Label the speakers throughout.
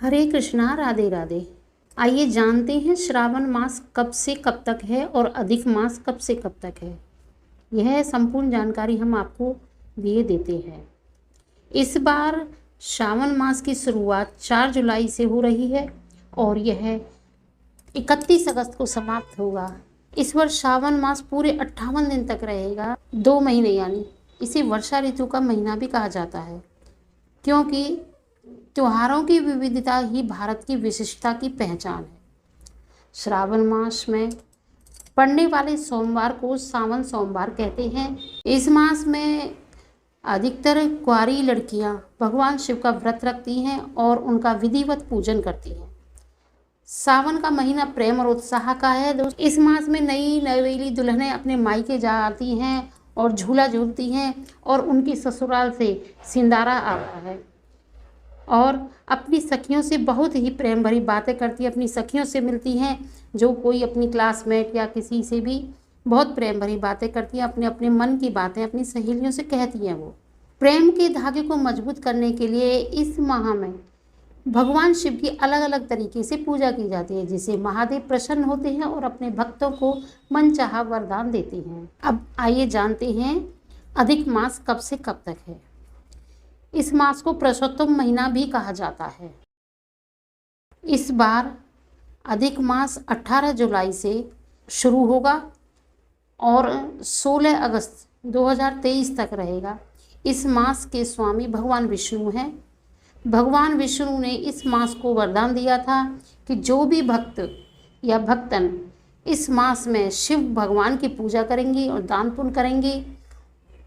Speaker 1: हरे कृष्णा, राधे राधे। आइए जानते हैं श्रावण मास कब से कब तक है और अधिक मास कब से कब तक है। यह संपूर्ण जानकारी हम आपको दिए देते हैं। इस बार श्रावण मास की शुरुआत 4 जुलाई से हो रही है और यह 31 अगस्त को समाप्त होगा। इस वर्ष श्रावण मास पूरे 58 दिन तक रहेगा, 2 महीने, यानी इसे वर्षा ऋतु का महीना भी कहा जाता है, क्योंकि त्योहारों की विविधता ही भारत की विशिष्टता की पहचान है। श्रावण मास में पड़ने वाले सोमवार को सावन सोमवार कहते हैं। इस मास में अधिकतर कुंवारी लड़कियां भगवान शिव का व्रत रखती हैं और उनका विधिवत पूजन करती हैं। सावन का महीना प्रेम और उत्साह का है। इस मास में नई नवेली दुल्हनें अपने मायके जाती हैं और झूला झूलती हैं और उनकी ससुराल से सिंदारा आता है और अपनी सखियों से बहुत ही प्रेम भरी बातें करती है। अपनी सखियों से मिलती हैं, जो कोई अपनी क्लासमेट या किसी से भी बहुत प्रेम भरी बातें करती हैं, अपने अपने मन की बातें अपनी सहेलियों से कहती हैं। वो प्रेम के धागे को मजबूत करने के लिए इस माह में भगवान शिव की अलग अलग तरीके से पूजा की जाती है, जिससे महादेव प्रसन्न होते हैं और अपने भक्तों को मनचाहा वरदान देते हैं। अब आइए जानते हैं अधिक मास कब से कब तक है। इस मास को पुरुषोत्तम महीना भी कहा जाता है। इस बार अधिक मास 18 जुलाई से शुरू होगा और 16 अगस्त 2023 तक रहेगा। इस मास के स्वामी भगवान विष्णु हैं। भगवान विष्णु ने इस मास को वरदान दिया था कि जो भी भक्त या भक्तन इस मास में शिव भगवान की पूजा करेंगी और दान पुण्य करेंगी,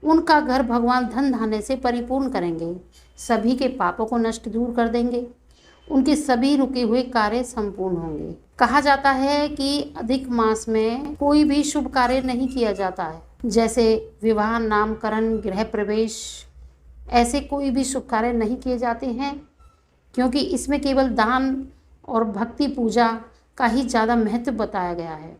Speaker 1: उनका घर भगवान धन धान्य से परिपूर्ण करेंगे, सभी के पापों को नष्ट दूर कर देंगे, उनके सभी रुके हुए कार्य संपूर्ण होंगे। कहा जाता है कि अधिक मास में कोई भी शुभ कार्य नहीं किया जाता है, जैसे विवाह, नामकरण, गृह प्रवेश, ऐसे कोई भी शुभ कार्य नहीं किए जाते हैं, क्योंकि इसमें केवल दान और भक्ति पूजा का ही ज़्यादा महत्व बताया गया है।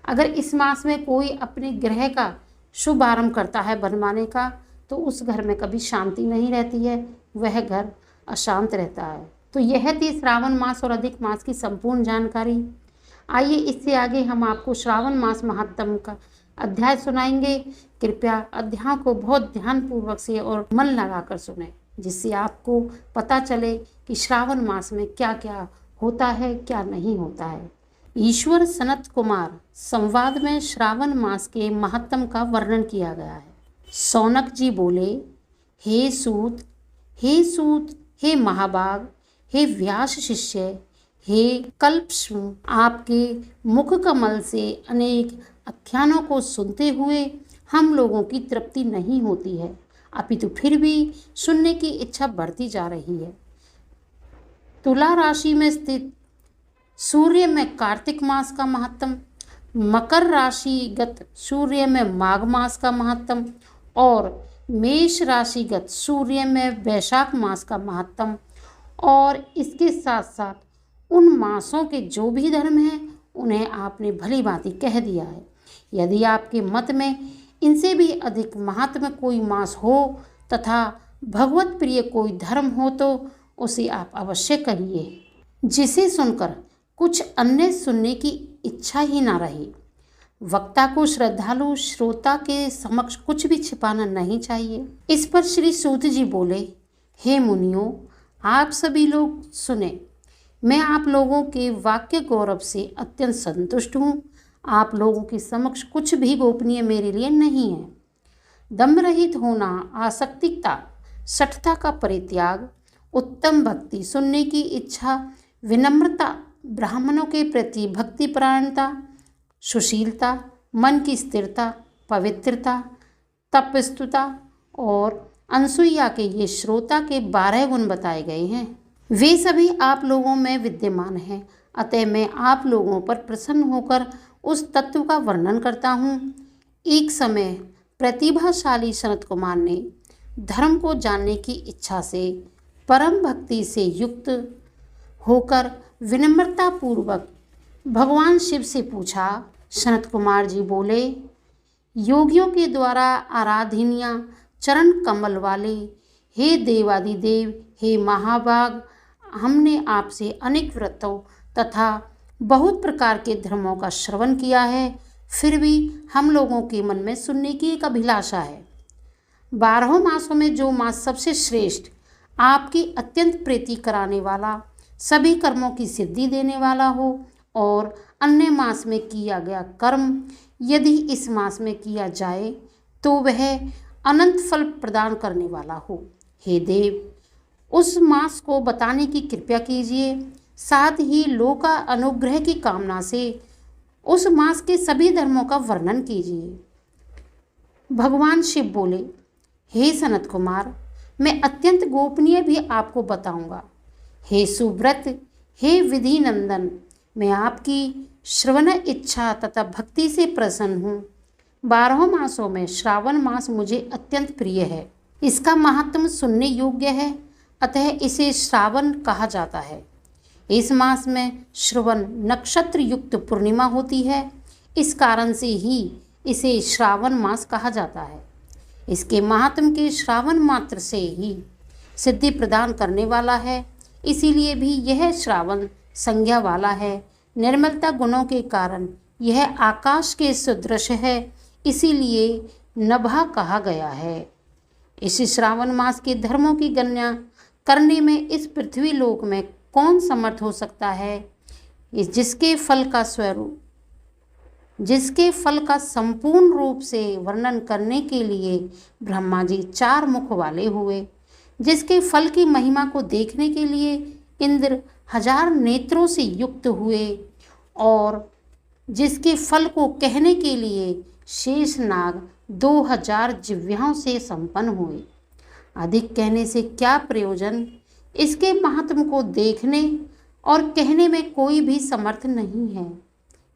Speaker 1: अगर इस मास में कोई अपने गृह का शुभ आरंभ करता है बनवाने का, तो उस घर में कभी शांति नहीं रहती है, वह घर अशांत रहता है। तो यह थी श्रावण मास और अधिक मास की संपूर्ण जानकारी। आइए इससे आगे हम आपको श्रावण मास महात्म्य का अध्याय सुनाएंगे। कृपया अध्याय को बहुत ध्यानपूर्वक से और मन लगाकर सुनें, जिससे आपको पता चले कि श्रावण मास में क्या क्या होता है, क्या नहीं होता है। ईश्वर सनत कुमार संवाद में श्रावण मास के महात्म्य का वर्णन किया गया है। सौनक जी बोले, हे सूत, हे सूत, हे महाभाग, हे व्यास शिष्य, हे कल्पशु, आपके मुख कमल से अनेक आख्यानों को सुनते हुए हम लोगों की तृप्ति नहीं होती है, अपितु फिर भी सुनने की इच्छा बढ़ती जा रही है। तुला राशि में स्थित सूर्य में कार्तिक मास का महत्तम, मकर राशिगत सूर्य में माघ मास का महत्तम और मेष राशिगत सूर्य में वैशाख मास का महत्तम, और इसके साथ साथ उन मासों के जो भी धर्म हैं उन्हें आपने भली भांति कह दिया है। यदि आपके मत में इनसे भी अधिक महात्म्य कोई मास हो तथा भगवत प्रिय कोई धर्म हो तो उसे आप अवश्य कहिए, जिसे सुनकर कुछ अन्य सुनने की इच्छा ही ना रहे। वक्ता को श्रद्धालु श्रोता के समक्ष कुछ भी छिपाना नहीं चाहिए। इस पर श्री सूत जी बोले, हे मुनियों, आप सभी लोग सुने, मैं आप लोगों के वाक्य गौरव से अत्यंत संतुष्ट हूँ। आप लोगों के समक्ष कुछ भी गोपनीय मेरे लिए नहीं है। दम्भ रहित होना, आसक्तिकता, सठता का परित्याग, उत्तम भक्ति, सुनने की इच्छा, विनम्रता, ब्राह्मणों के प्रति भक्तिपरायणता, सुशीलता, मन की स्थिरता, पवित्रता, तपस्तुता और अनसुईया के ये श्रोता के 12 गुण बताए गए हैं। वे सभी आप लोगों में विद्यमान हैं, अतः मैं आप लोगों पर प्रसन्न होकर उस तत्व का वर्णन करता हूँ। एक समय प्रतिभाशाली सनत कुमार ने धर्म को जानने की इच्छा से परम भक्ति से युक्त होकर विनम्रता पूर्वक भगवान शिव से पूछा। सनत कुमार जी बोले, योगियों के द्वारा आराधनीय चरण कमल वाले, हे देवादिदेव, हे महाभाग, हमने आपसे अनेक व्रतों तथा बहुत प्रकार के धर्मों का श्रवण किया है, फिर भी हम लोगों के मन में सुनने की एक अभिलाषा है। 12 मासों में जो मास सबसे श्रेष्ठ, आपकी अत्यंत प्रीति कराने वाला, सभी कर्मों की सिद्धि देने वाला हो और अन्य मास में किया गया कर्म यदि इस मास में किया जाए तो वह अनंत फल प्रदान करने वाला हो। हे देव, उस मास को बताने की कृपा कीजिए, साथ ही लोक का अनुग्रह की कामना से उस मास के सभी धर्मों का वर्णन कीजिए। भगवान शिव बोले, हे सनत कुमार, मैं अत्यंत गोपनीय भी आपको बताऊंगा। हे सुव्रत, हे विधि नंदन, मैं आपकी श्रवण इच्छा तथा भक्ति से प्रसन्न हूँ। 12 मासों में श्रावण मास मुझे अत्यंत प्रिय है। इसका महात्म सुनने योग्य है, अतः इसे श्रावण कहा जाता है। इस मास में श्रवण नक्षत्र युक्त पूर्णिमा होती है, इस कारण से ही इसे श्रावण मास कहा जाता है। इसके महात्म के श्रावण मात्र से ही सिद्धि प्रदान करने वाला है, इसीलिए भी यह श्रावण संज्ञा वाला है। निर्मलता गुणों के कारण यह आकाश के सदृश है, इसीलिए नभा कहा गया है। इस श्रावण मास के धर्मों की गणना करने में इस पृथ्वी लोक में कौन समर्थ हो सकता है? जिसके फल का संपूर्ण रूप से वर्णन करने के लिए ब्रह्मा जी 4 मुख वाले हुए, जिसके फल की महिमा को देखने के लिए इंद्र 1000 नेत्रों से युक्त हुए और जिसके फल को कहने के लिए शेषनाग 2000 जिह्वाओं से संपन्न हुए। अधिक कहने से क्या प्रयोजन? इसके महात्म को देखने और कहने में कोई भी समर्थ नहीं है।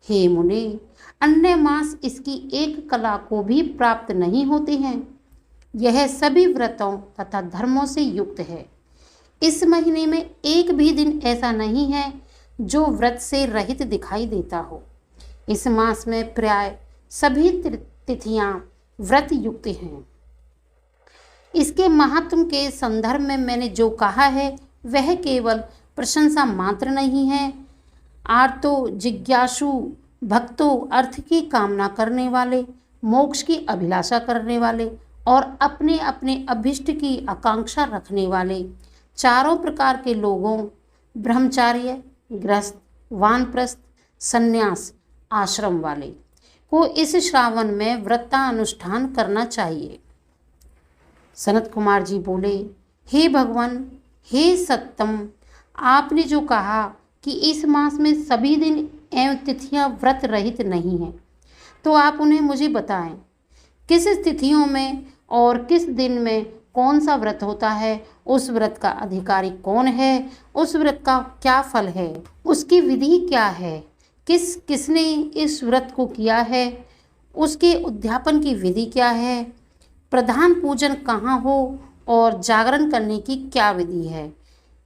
Speaker 1: हे मुने, अन्य मास इसकी एक कला को भी प्राप्त नहीं होते हैं। यह सभी व्रतों तथा धर्मों से युक्त है। इस महीने में एक भी दिन ऐसा नहीं है जो व्रत से रहित दिखाई देता हो। इस मास में प्राय सभी तिथियां व्रत युक्त हैं। इसके महात्म के संदर्भ में मैंने जो कहा है वह केवल प्रशंसा मात्र नहीं है। आर्तो जिज्ञासु भक्तों, अर्थ की कामना करने वाले, मोक्ष की अभिलाषा करने वाले और अपने अपने अभिष्ट की आकांक्षा रखने वाले चारों प्रकार के लोगों, ब्रह्मचार्य, गृहस्थ, वानप्रस्थ, संन्यास आश्रम वाले को इस श्रावण में व्रतानुष्ठान करना चाहिए। सनत कुमार जी बोले, हे भगवान, हे सत्तम, आपने जो कहा कि इस मास में सभी दिन एवं तिथियां व्रत रहित नहीं हैं, तो आप उन्हें मुझे बताएं। किस तिथियों में और किस दिन में कौन सा व्रत होता है, उस व्रत का अधिकारी कौन है, उस व्रत का क्या फल है, उसकी विधि क्या है, किसने इस व्रत को किया है, उसके उद्यापन की विधि क्या है, प्रधान पूजन कहाँ हो और जागरण करने की क्या विधि है,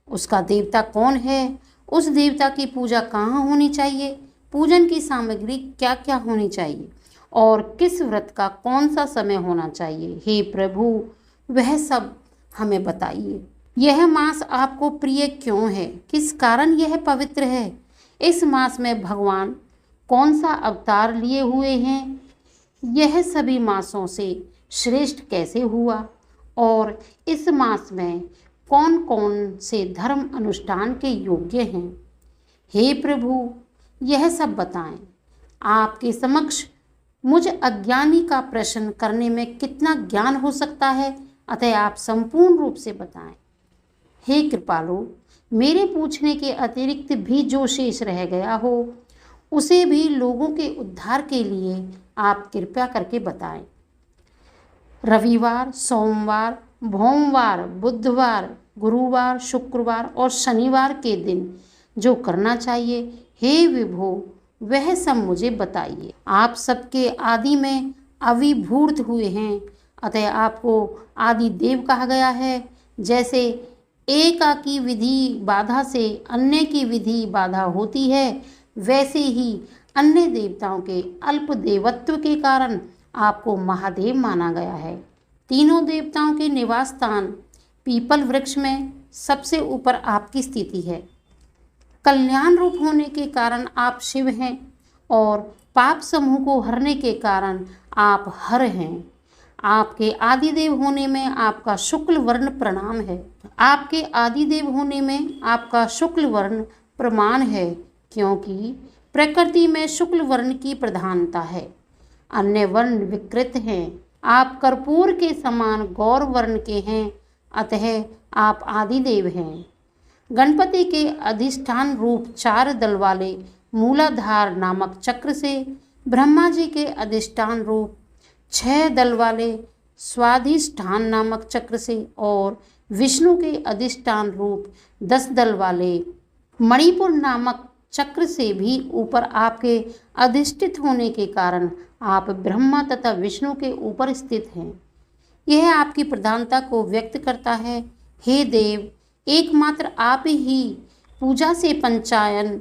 Speaker 1: उसका देवता कौन है, उस देवता की पूजा कहाँ होनी चाहिए, पूजन की सामग्री क्या क्या होनी चाहिए और किस व्रत का कौन सा समय होना चाहिए। हे प्रभु, वह सब हमें बताइए। यह मास आपको प्रिय क्यों है? किस कारण यह पवित्र है? इस मास में भगवान कौन सा अवतार लिए हुए हैं? यह सभी मासों से श्रेष्ठ कैसे हुआ? और इस मास में कौन कौन से धर्म अनुष्ठान के योग्य हैं? हे प्रभु, यह सब बताएं। आपके समक्ष मुझ अज्ञानी का प्रश्न करने में कितना ज्ञान हो सकता है, अतः आप संपूर्ण रूप से बताएं। हे कृपालु, मेरे पूछने के अतिरिक्त भी जो शेष रह गया हो उसे भी लोगों के उद्धार के लिए आप कृपया करके बताएं। रविवार, सोमवार, भोमवार, बुधवार, गुरुवार, शुक्रवार और शनिवार के दिन जो करना चाहिए, हे विभो, वह सब मुझे बताइए। आप सबके आदि में अविभूत हुए हैं, अतः आपको आदि देव कहा गया है। जैसे एक की विधि बाधा से अन्य की विधि बाधा होती है, वैसे ही अन्य देवताओं के अल्प देवत्व के कारण आपको महादेव माना गया है। तीनों देवताओं के निवास स्थान पीपल वृक्ष में सबसे ऊपर आपकी स्थिति है। कल्याण रूप होने के कारण आप शिव हैं और पाप समूह को हरने के कारण आप हर हैं। आपके आदिदेव होने में आपका शुक्ल वर्ण प्रणाम है। आपके आदिदेव होने में आपका शुक्ल वर्ण प्रमाण है, क्योंकि प्रकृति में शुक्ल वर्ण की प्रधानता है, अन्य वर्ण विकृत हैं। आप कर्पूर के समान गौर वर्ण के हैं, अतः आप आदिदेव हैं। गणपति के अधिष्ठान रूप 4 दल वाले मूलाधार नामक चक्र से, ब्रह्मा जी के अधिष्ठान रूप 6 दल वाले स्वाधिष्ठान नामक चक्र से और विष्णु के अधिष्ठान रूप 10 दल वाले मणिपुर नामक चक्र से भी ऊपर आपके अधिष्ठित होने के कारण आप ब्रह्मा तथा विष्णु के ऊपर स्थित हैं। यह आपकी प्रधानता को व्यक्त करता है। हे देव, एकमात्र आप ही पूजा से पंचायन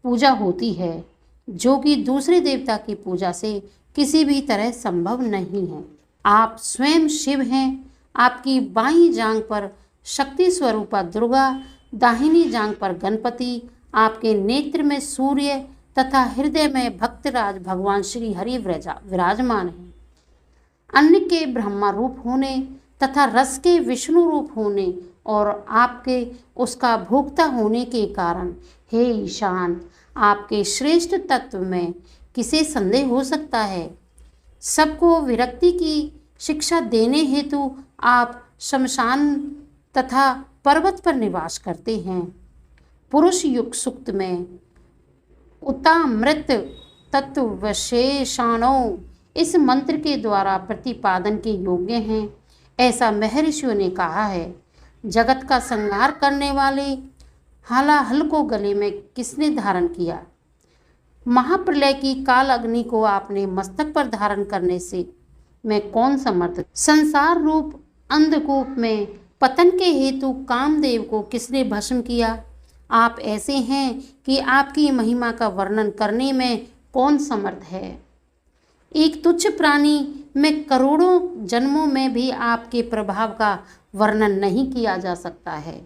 Speaker 1: पूजा होती है, जो कि दूसरे देवता की पूजा से किसी भी तरह संभव नहीं है। आप स्वयं शिव हैं। आपकी बाईं जांघ पर शक्ति स्वरूपा दुर्गा, दाहिनी जांघ पर गणपति, आपके नेत्र में सूर्य तथा हृदय में भक्तराज भगवान श्री हरि विराजमान हैं। अन्न के ब्रह्मा रूप होने तथा रस के विष्णु रूप होने और आपके उसका भोक्ता होने के कारण, हे ईशान, आपके श्रेष्ठ तत्व में किसे संदेह हो सकता है। सबको विरक्ति की शिक्षा देने हेतु आप शमशान तथा पर्वत पर निवास करते हैं। पुरुष युग सूक्त में उतामृत तत्व विशेषणों इस मंत्र के द्वारा प्रतिपादन के योग्य हैं, ऐसा महर्षियों ने कहा है। जगत का संहार करने वाले हालाहल को गले में किसने धारण किया? महाप्रलय की काल अग्नि को आपने मस्तक पर धारण करने से मैं कौन समर्थ? संसार रूप अंधकूप में पतन के हेतु कामदेव को किसने भस्म किया? आप ऐसे हैं कि आपकी महिमा का वर्णन करने में कौन समर्थ है? एक तुच्छ प्राणी में करोड़ों जन्मों में भी आपके प्रभाव का वर्णन नहीं किया जा सकता है।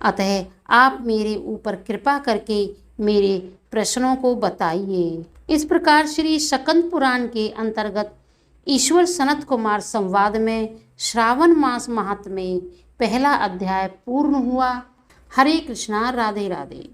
Speaker 1: अतः आप मेरे ऊपर कृपा करके मेरे प्रश्नों को बताइए। इस प्रकार श्री शकंद पुराण के अंतर्गत ईश्वर सनत कुमार संवाद में श्रावण मास महात्म्य पहला अध्याय पूर्ण हुआ। हरे कृष्णा, राधे राधे।